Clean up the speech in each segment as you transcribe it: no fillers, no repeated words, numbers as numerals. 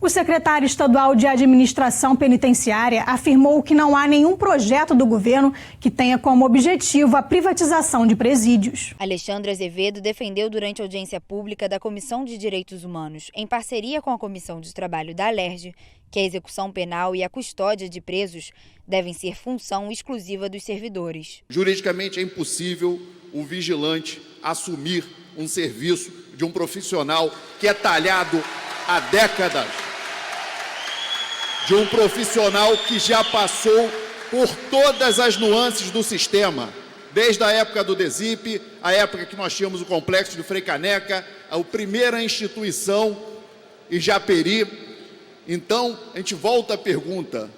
O secretário estadual de Administração Penitenciária afirmou que não há nenhum projeto do governo que tenha como objetivo a privatização de presídios. Alexandre Azevedo defendeu durante a audiência pública da Comissão de Direitos Humanos, em parceria com a Comissão de Trabalho da Alerj, que a execução penal e a custódia de presos devem ser função exclusiva dos servidores. Juridicamente é impossível o vigilante assumir um serviço de um profissional que é talhado há décadas, de um profissional que já passou por todas as nuances do sistema, desde a época do DESIP, a época que nós tínhamos o complexo de Frei Caneca, a primeira instituição em Japeri. Então, a gente volta à pergunta: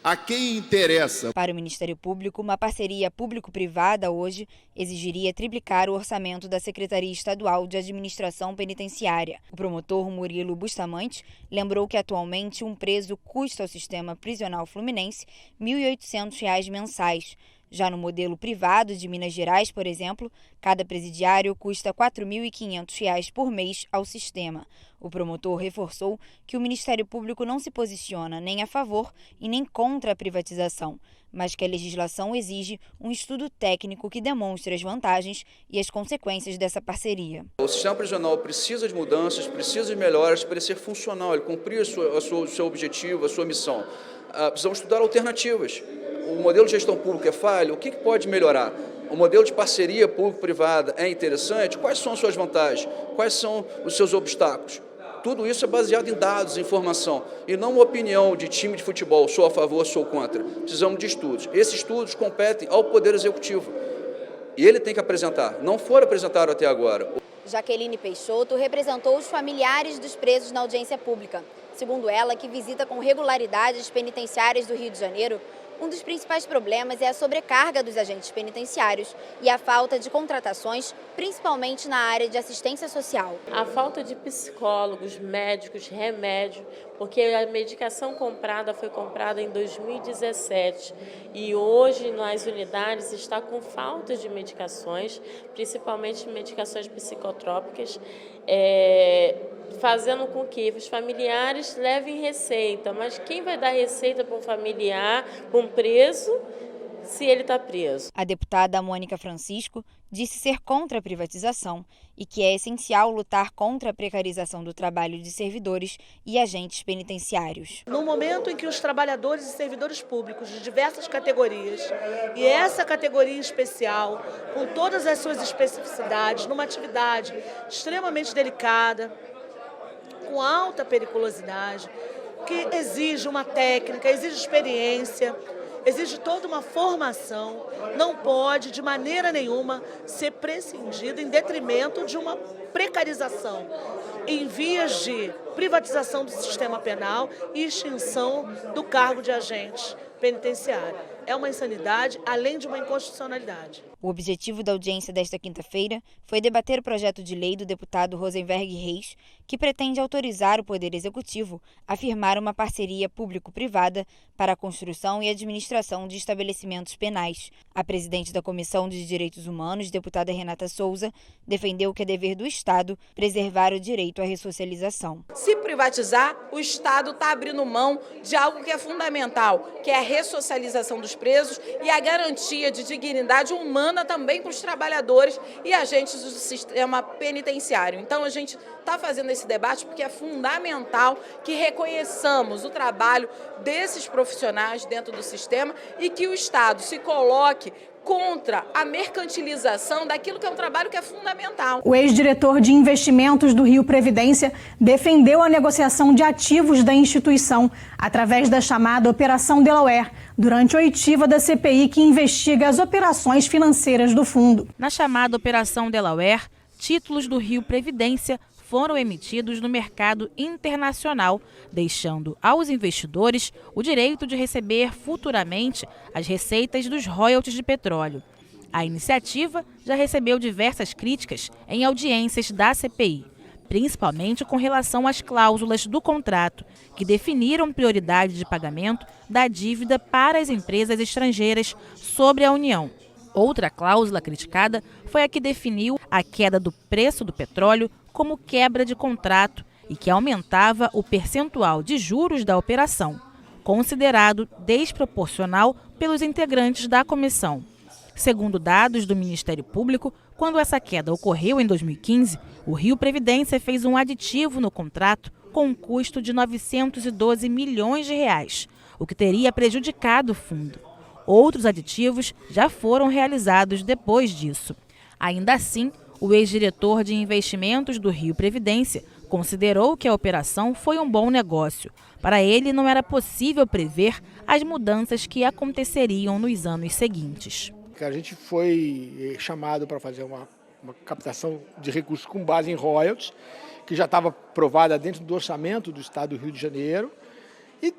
a quem interessa? Para o Ministério Público, uma parceria público-privada hoje exigiria triplicar o orçamento da Secretaria Estadual de Administração Penitenciária. O promotor Murilo Bustamante lembrou que atualmente um preso custa ao sistema prisional fluminense R$ 1.800 mensais. Já no modelo privado de Minas Gerais, por exemplo, cada presidiário custa R$ 4.500 por mês ao sistema. O promotor reforçou que o Ministério Público não se posiciona nem a favor e nem contra a privatização, mas que a legislação exige um estudo técnico que demonstre as vantagens e as consequências dessa parceria. O sistema prisional precisa de mudanças, precisa de melhoras para ele ser funcional, ele cumprir o seu objetivo, a sua missão. Precisamos estudar alternativas. O modelo de gestão pública é falho, o que pode melhorar? O modelo de parceria público-privada é interessante? Quais são as suas vantagens? Quais são os seus obstáculos? Tudo isso é baseado em dados, informação, e não uma opinião de time de futebol, sou a favor, sou contra. Precisamos de estudos. Esses estudos competem ao Poder Executivo. E ele tem que apresentar. Não foram apresentados até agora. Jaqueline Peixoto representou os familiares dos presos na audiência pública. Segundo ela, que visita com regularidade as penitenciárias do Rio de Janeiro, um dos principais problemas é a sobrecarga dos agentes penitenciários e a falta de contratações, principalmente na área de assistência social. A falta de psicólogos, médicos, remédio, porque a medicação comprada foi comprada em 2017 e hoje nas unidades está com falta de medicações, principalmente medicações psicotrópicas, fazendo com que os familiares levem receita. Mas quem vai dar receita para um familiar, para um preso, se ele está preso? A deputada Mônica Francisco disse ser contra a privatização e que é essencial lutar contra a precarização do trabalho de servidores e agentes penitenciários. No momento em que os trabalhadores e servidores públicos de diversas categorias, e essa categoria especial, com todas as suas especificidades, numa atividade extremamente delicada, com alta periculosidade, que exige uma técnica, exige experiência, exige toda uma formação, não pode de maneira nenhuma ser prescindida em detrimento de uma precarização em vias de privatização do sistema penal e extinção do cargo de agente penitenciário. É uma insanidade, além de uma inconstitucionalidade. O objetivo da audiência desta quinta-feira foi debater o projeto de lei do deputado Rosenberg Reis, que pretende autorizar o Poder Executivo a firmar uma parceria público-privada para a construção e administração de estabelecimentos penais. A presidente da Comissão de Direitos Humanos, deputada Renata Souza, defendeu que é dever do Estado preservar o direito à ressocialização. Se privatizar, o Estado está abrindo mão de algo que é fundamental, que é a ressocialização dos presos e a garantia de dignidade humana também para os trabalhadores e agentes do sistema penitenciário. Então, a gente está fazendo esse debate porque é fundamental que reconheçamos o trabalho desses profissionais dentro do sistema e que o Estado se coloque contra a mercantilização daquilo que é um trabalho que é fundamental. O ex-diretor de investimentos do Rio Previdência defendeu a negociação de ativos da instituição através da chamada Operação Delaware, durante a oitiva da CPI que investiga as operações financeiras do fundo. Na chamada Operação Delaware, títulos do Rio Previdência foram emitidos no mercado internacional, deixando aos investidores o direito de receber futuramente as receitas dos royalties de petróleo. A iniciativa já recebeu diversas críticas em audiências da CPI, principalmente com relação às cláusulas do contrato, que definiram prioridade de pagamento da dívida para as empresas estrangeiras sobre a União. Outra cláusula criticada foi a que definiu a queda do preço do petróleo como quebra de contrato e que aumentava o percentual de juros da operação, considerado desproporcional pelos integrantes da comissão. Segundo dados do Ministério Público, quando essa queda ocorreu em 2015, o Rio Previdência fez um aditivo no contrato com um custo de R$ 912 milhões, o que teria prejudicado o fundo. Outros aditivos já foram realizados depois disso. Ainda assim, o ex-diretor de investimentos do Rio Previdência considerou que a operação foi um bom negócio. Para ele, não era possível prever as mudanças que aconteceriam nos anos seguintes. A gente foi chamado para fazer uma captação de recursos com base em royalties, que já estava aprovada dentro do orçamento do Estado do Rio de Janeiro.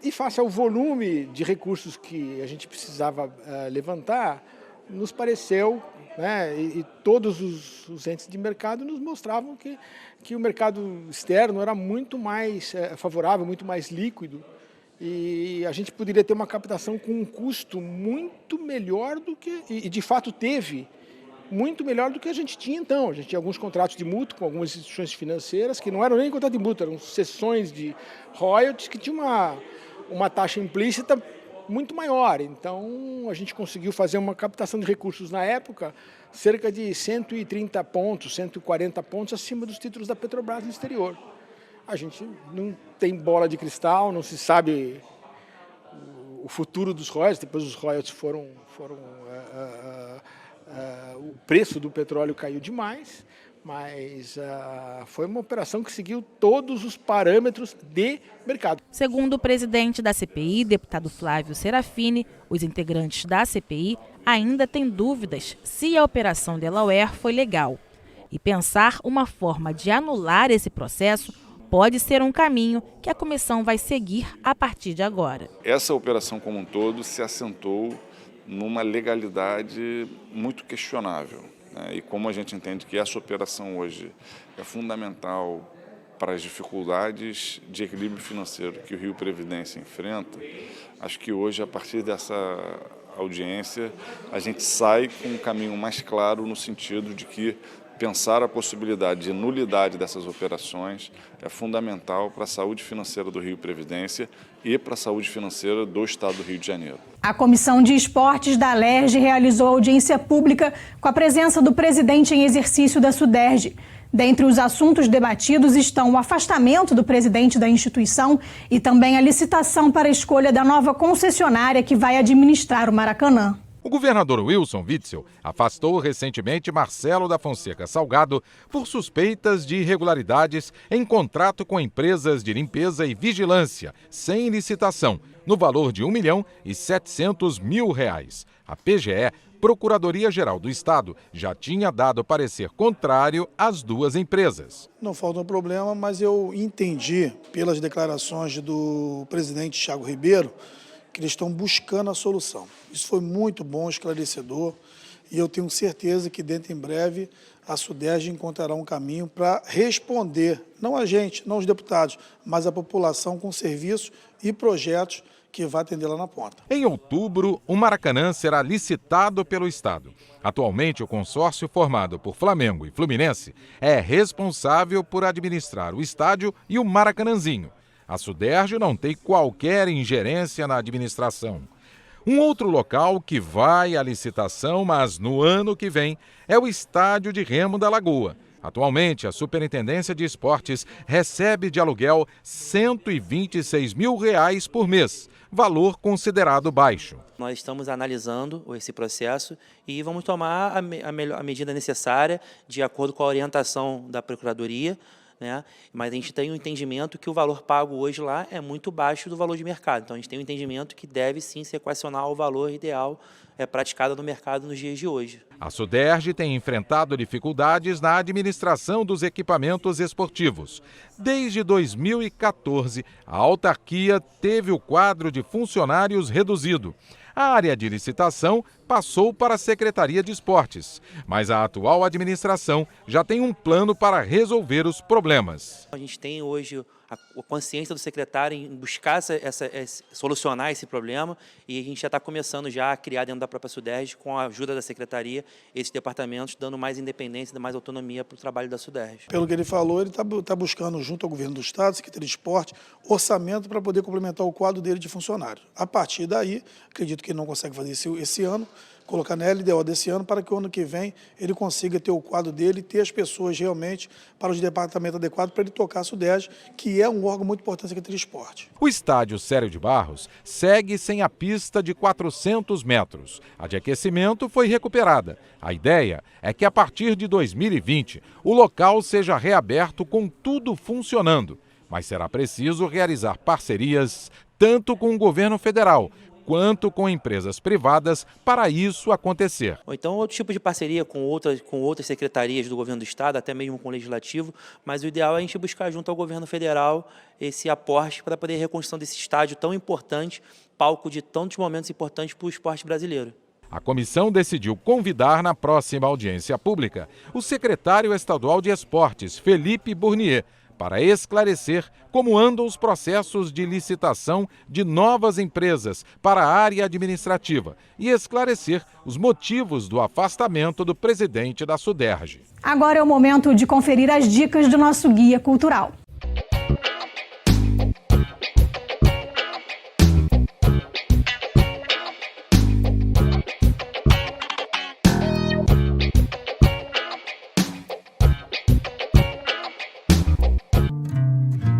E face ao volume de recursos que a gente precisava levantar, nos pareceu, né, e todos os entes de mercado nos mostravam que o mercado externo era muito mais favorável, muito mais líquido, e a gente poderia ter uma captação com um custo muito melhor do que, e de fato teve, muito melhor do que a gente tinha então. A gente tinha alguns contratos de mútuo com algumas instituições financeiras que não eram nem contrato de mútuo, eram cessões de royalties que tinham uma taxa implícita muito maior. Então a gente conseguiu fazer uma captação de recursos na época cerca de 130 pontos, 140 pontos acima dos títulos da Petrobras no exterior. A gente não tem bola de cristal, não se sabe o futuro dos royalties. Depois os royalties o preço do petróleo caiu demais, mas foi uma operação que seguiu todos os parâmetros de mercado. Segundo o presidente da CPI, deputado Flávio Serafini, os integrantes da CPI ainda têm dúvidas se a Operação Delaware foi legal. E pensar uma forma de anular esse processo pode ser um caminho que a comissão vai seguir a partir de agora. Essa operação como um todo se assentou numa legalidade muito questionável, né? E como a gente entende que essa operação hoje é fundamental para as dificuldades de equilíbrio financeiro que o Rio Previdência enfrenta, acho que hoje, a partir dessa audiência, a gente sai com um caminho mais claro no sentido de que pensar a possibilidade de nulidade dessas operações é fundamental para a saúde financeira do Rio Previdência e para a saúde financeira do Estado do Rio de Janeiro. A Comissão de Esportes da Alerj realizou audiência pública com a presença do presidente em exercício da Suderj. Dentre os assuntos debatidos estão o afastamento do presidente da instituição e também a licitação para a escolha da nova concessionária que vai administrar o Maracanã. O governador Wilson Witzel afastou recentemente Marcelo da Fonseca Salgado por suspeitas de irregularidades em contrato com empresas de limpeza e vigilância, sem licitação, no valor de R$ 1.700.000. A PGE, Procuradoria-Geral do Estado, já tinha dado parecer contrário às duas empresas. Não falta um problema, mas eu entendi pelas declarações do presidente Thiago Ribeiro que eles estão buscando a solução. Isso foi muito bom, esclarecedor, e eu tenho certeza que dentro em breve a Suderj encontrará um caminho para responder, não a gente, não os deputados, mas a população com serviços e projetos que vai atender lá na ponta. Em outubro, o Maracanã será licitado pelo Estado. Atualmente, o consórcio formado por Flamengo e Fluminense é responsável por administrar o estádio e o Maracanãzinho. A Suderj não tem qualquer ingerência na administração. Um outro local que vai à licitação, mas no ano que vem, é o Estádio de Remo da Lagoa. Atualmente, a Superintendência de Esportes recebe de aluguel R$ 126 mil por mês, valor considerado baixo. Nós estamos analisando esse processo e vamos tomar a medida necessária de acordo com a orientação da Procuradoria, né? Mas a gente tem um entendimento que o valor pago hoje lá é muito baixo do valor de mercado. Então a gente tem um entendimento que deve sim se equacionar ao valor ideal praticado no mercado nos dias de hoje. A Suderj tem enfrentado dificuldades na administração dos equipamentos esportivos. Desde 2014, a autarquia teve o quadro de funcionários reduzido. A área de licitação passou para a Secretaria de Esportes, mas a atual administração já tem um plano para resolver os problemas. A gente tem hoje a consciência do secretário em buscar solucionar esse problema, e a gente já está começando já a criar dentro da própria SUDERJ, com a ajuda da secretaria, esses departamentos, dando mais independência, mais autonomia para o trabalho da SUDERJ. Pelo que ele falou, ele está buscando, junto ao governo do Estado, Secretaria de Esporte, orçamento para poder complementar o quadro dele de funcionários. A partir daí, acredito que ele não consegue fazer isso esse ano, colocar na LDO desse ano, para que o ano que vem ele consiga ter o quadro dele, ter as pessoas realmente para os departamentos adequados para ele tocar a SUDERJ, que é um órgão muito importante da Secretaria de Esporte. O estádio Célio de Barros segue sem a pista de 400 metros. A de aquecimento foi recuperada. A ideia é que a partir de 2020 o local seja reaberto com tudo funcionando. Mas será preciso realizar parcerias tanto com o governo federal quanto com empresas privadas para isso acontecer. Ou então outro tipo de parceria com outras secretarias do governo do Estado, até mesmo com o Legislativo, mas o ideal é a gente buscar junto ao governo federal esse aporte para poder a reconstrução desse estádio tão importante, palco de tantos momentos importantes para o esporte brasileiro. A comissão decidiu convidar na próxima audiência pública o secretário estadual de Esportes, Felipe Bournier, para esclarecer como andam os processos de licitação de novas empresas para a área administrativa e esclarecer os motivos do afastamento do presidente da SUDERJ. Agora é o momento de conferir as dicas do nosso guia cultural.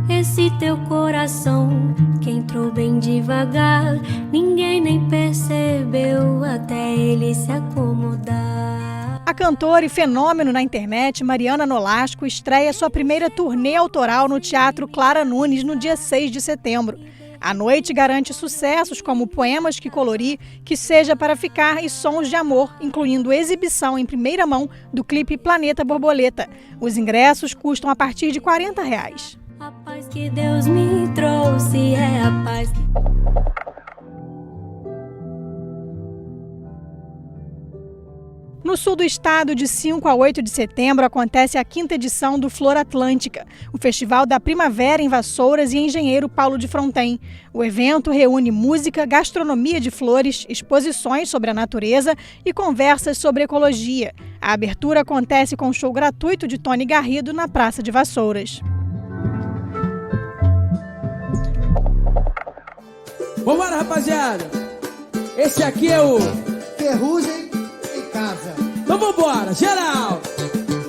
Esse teu coração que entrou bem devagar, ninguém nem percebeu até ele se acomodar. A cantora e fenômeno na internet, Mariana Nolasco, estreia sua primeira turnê autoral no Teatro Clara Nunes no dia 6 de setembro. A noite garante sucessos como Poemas que Colori, Que Seja Para Ficar e Sons de Amor, incluindo exibição em primeira mão do clipe Planeta Borboleta. Os ingressos custam a partir de R$40. A paz que Deus me trouxe é a paz que... No sul do estado, de 5 a 8 de setembro, acontece a 5ª edição do Flor Atlântica, o festival da primavera em Vassouras e Engenheiro Paulo de Fronten. O evento reúne música, gastronomia de flores, exposições sobre a natureza e conversas sobre ecologia. A abertura acontece com um show gratuito de Tony Garrido na Praça de Vassouras. Vambora, rapaziada! Esse aqui é o Ferrugem em Casa. Então vambora, geral!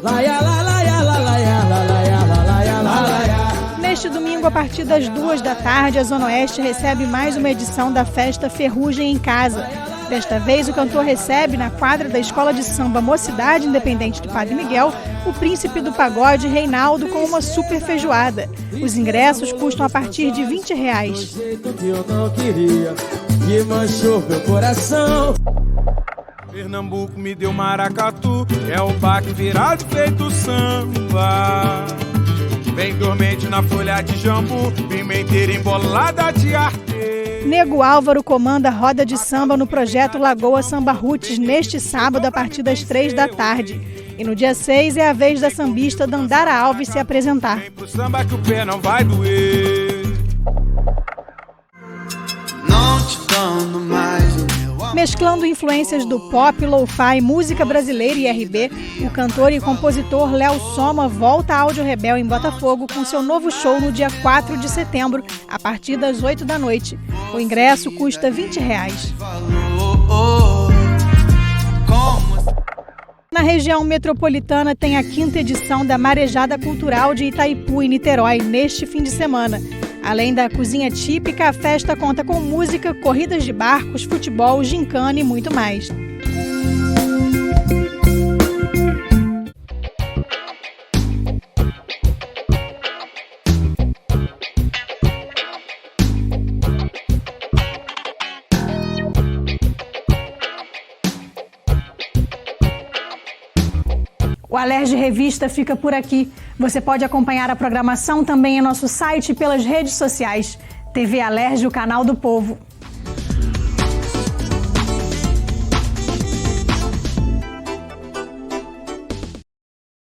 Laia, la, laia, la, laia, la, laia, la, laia, la, laia. Neste domingo, a partir das 2 da tarde, a Zona Oeste recebe mais uma edição da festa Ferrugem em Casa. Desta vez, o cantor recebe, na quadra da Escola de Samba Mocidade Independente do Padre Miguel, o príncipe do pagode Reinaldo com uma super feijoada. Os ingressos custam a partir de R$20. Que eu não queria, que manchou meu coração. Pernambuco me deu maracatu, é o baque virado feito samba. Vem dormente na folha de jambu, pimenteira embolada de arte. Nego Álvaro comanda a roda de samba no projeto Lagoa Samba Roots neste sábado a partir das 3 da tarde. E no dia 6 é a vez da sambista Dandara Alves se apresentar. Vem pro samba que o pé não vai doer. Não te dando mais o meu amor. Mesclando influências do pop, lo-fi, música brasileira e RB, o cantor e compositor Léo Soma volta a Áudio Rebel em Botafogo com seu novo show no dia 4 de setembro, a partir das 8 da noite. O ingresso custa R$20. Na região metropolitana tem a 5ª edição da Marejada Cultural de Itaipu e Niterói neste fim de semana. Além da cozinha típica, a festa conta com música, corridas de barcos, futebol, gincana e muito mais. O Alerj Revista fica por aqui. Você pode acompanhar a programação também em nosso site e pelas redes sociais. TV Alerj, o canal do povo.